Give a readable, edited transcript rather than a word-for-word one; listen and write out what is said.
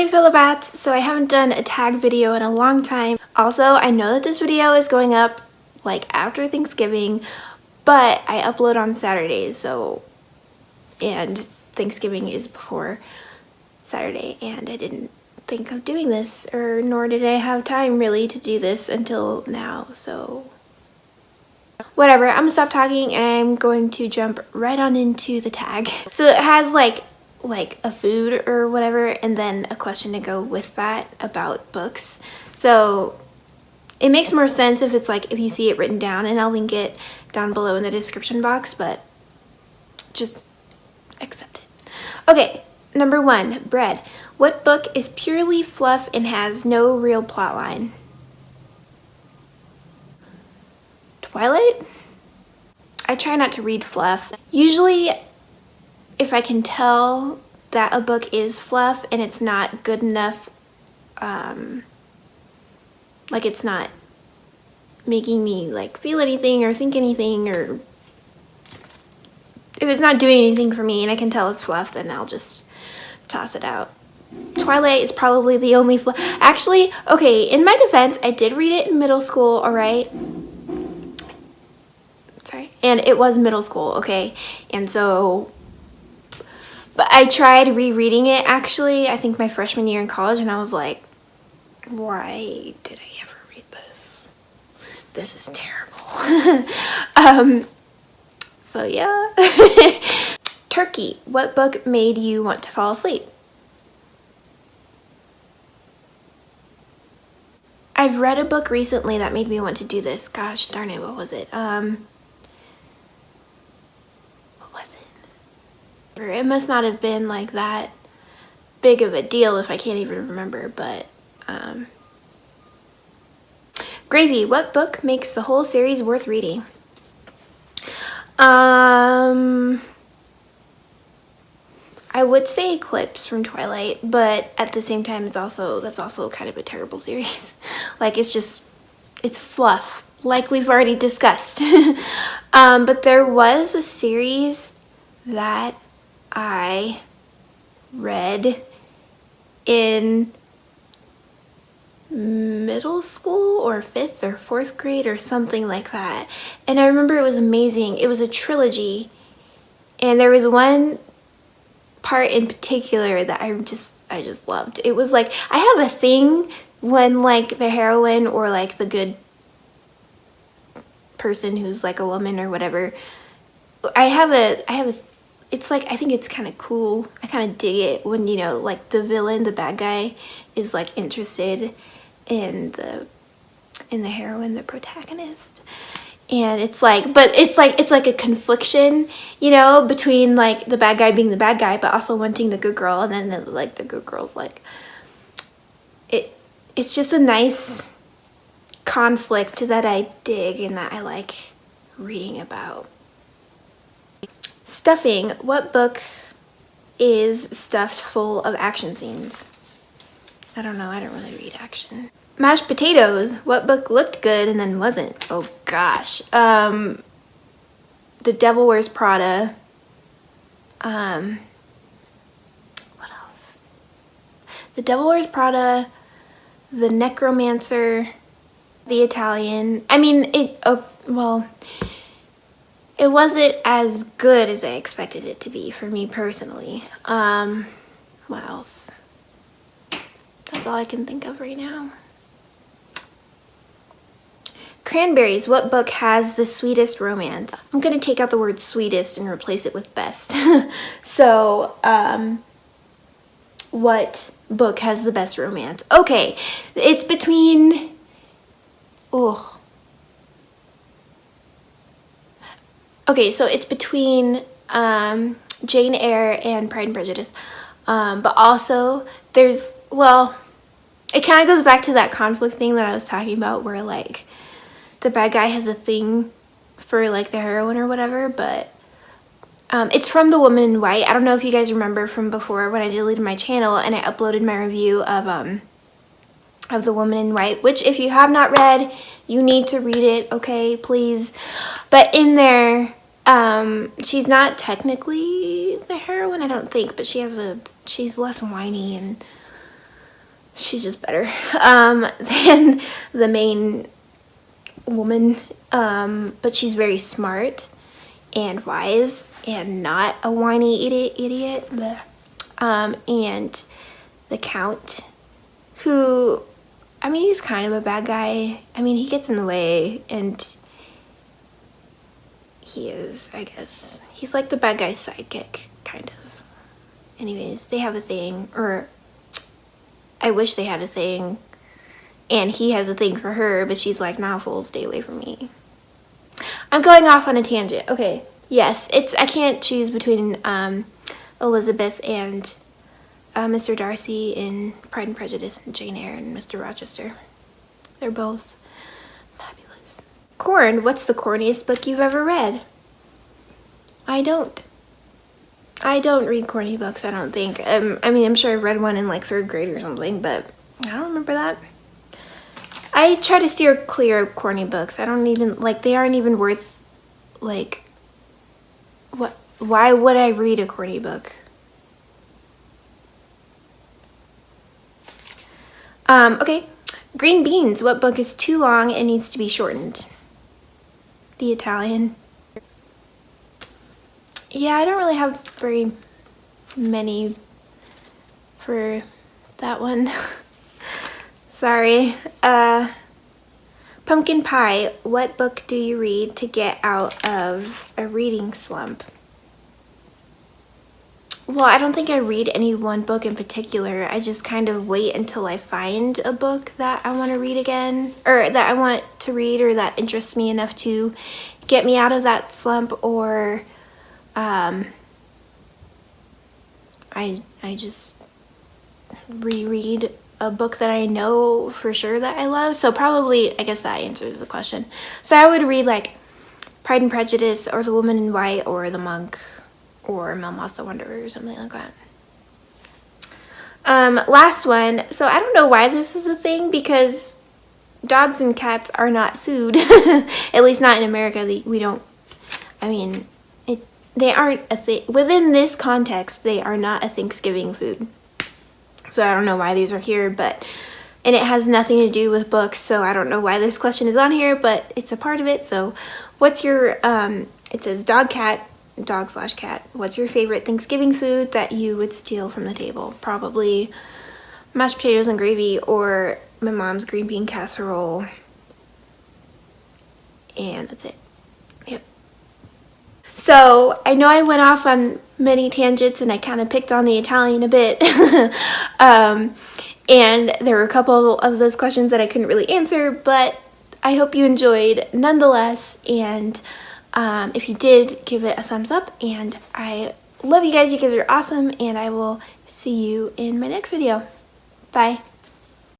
Philibats! So I haven't done a tag video in a long time. Also, I know that this video is going up like after Thanksgiving, but I upload on Saturdays, and Thanksgiving is before Saturday, and I didn't think of doing this, or nor did I have time really to do this until now, so whatever. I'm gonna stop talking and I'm going to jump right on into the tag. So it has like a food or whatever, and then a question to go with that about books. So it makes more sense if it's like if you see it written down, and I'll link it down below in the description box, but just accept it. Okay, number 1, bread. What book is purely fluff and has no real plot line? Twilight? I try not to read fluff. Usually, if I can tell that a book is fluff and it's not good enough, like it's not making me like feel anything or think anything, or if it's not doing anything for me and I can tell it's fluff, then I'll just toss it out. Twilight is probably the only fluff. Actually, okay, in my defense, I did read it in middle school, alright? Sorry. And it was middle school, okay? And so, but I tried rereading it actually, I think my freshman year in college, and I was like, why did I ever read this? This is terrible. So yeah. Turkey. What book made you want to fall asleep? I've read a book recently that made me want to do this. Gosh darn it, what was it? It must not have been like that big of a deal if I can't even remember, but Gravy. What book makes the whole series worth reading? I would say Eclipse from Twilight, but at the same time that's also kind of a terrible series. Like it's fluff, like we've already discussed. But there was a series that I read in middle school or 5th or 4th grade or something like that, and I remember it was amazing. It was a trilogy, and there was one part in particular that I just loved. It was like, I have a thing when like the heroine or like the good person who's like a woman or whatever, I have a it's like, I think it's kind of cool. I kind of dig it when, you know, like the villain, the bad guy, is like interested in the heroine, the protagonist. And it's like, but it's like a confliction, you know, between like the bad guy being the bad guy, but also wanting the good girl, and then like the good girl's like, it's just a nice conflict that I dig and that I like reading about. Stuffing. What book is stuffed full of action scenes? I don't know. I don't really read action. Mashed potatoes. What book looked good and then wasn't? Oh gosh. The Devil Wears Prada. What else? The Devil Wears Prada. The Necromancer. The Italian. I mean, it wasn't as good as I expected it to be for me personally. What else? That's all I can think of right now. Cranberries. What book has the sweetest romance? I'm gonna take out the word sweetest and replace it with best. So, what book has the best romance? Okay, it's between, okay, so it's between Jane Eyre and Pride and Prejudice. But also there's, well, it kind of goes back to that conflict thing that I was talking about, where like the bad guy has a thing for like the heroine or whatever, but it's from The Woman in White. I don't know if you guys remember from before when I deleted my channel and I uploaded my review of The Woman in White, which if you have not read, you need to read it, okay, please. But in there, she's not technically the heroine, I don't think, but she's less whiny, and she's just better than the main woman, but she's very smart and wise and not a whiny idiot. And the Count, who, I mean, he's kind of a bad guy. I mean, he gets in the way, and he is, I guess, he's like the bad guy's sidekick, kind of. Anyways, they have a thing, or I wish they had a thing, and he has a thing for her, but she's like, nah, fool, stay away from me. I'm going off on a tangent. Okay, yes, I can't choose between Elizabeth and Mr. Darcy in Pride and Prejudice and Jane Eyre and Mr. Rochester. They're both fabulous. Corn, what's the corniest book you've ever read? I don't read corny books, I don't think. I mean, I'm sure I read one in like 3rd grade or something, but I don't remember that. I try to steer clear of corny books. I don't even, like, they aren't even worth, like, what? Why would I read a corny book? Okay. Green Beans, what book is too long and needs to be shortened? The Italian. Yeah, I don't really have very many for that one. Sorry. Pumpkin Pie, what book do you read to get out of a reading slump? Well, I don't think I read any one book in particular. I just kind of wait until I find a book that I want to read again, or that I want to read, or that interests me enough to get me out of that slump, or I just reread a book that I know for sure that I love. So probably, I guess that answers the question. So I would read like Pride and Prejudice, or The Woman in White, or The Monk, or Melmoth the Wanderer, or something like that. Last one. So I don't know why this is a thing, because dogs and cats are not food. At least not in America. We don't, I mean, they aren't a thing. Within this context, they are not a Thanksgiving food. So I don't know why these are here, and it has nothing to do with books, so I don't know why this question is on here, but it's a part of it. So what's your, it says dog/cat, what's your favorite Thanksgiving food that you would steal from the table? Probably mashed potatoes and gravy, or my mom's green bean casserole, and that's it. Yep. So I know I went off on many tangents, and I kind of picked on the Italian a bit. And there were a couple of those questions that I couldn't really answer, but I hope you enjoyed nonetheless. And if you did, give it a thumbs up. And I love you guys. You guys are awesome. And I will see you in my next video. Bye.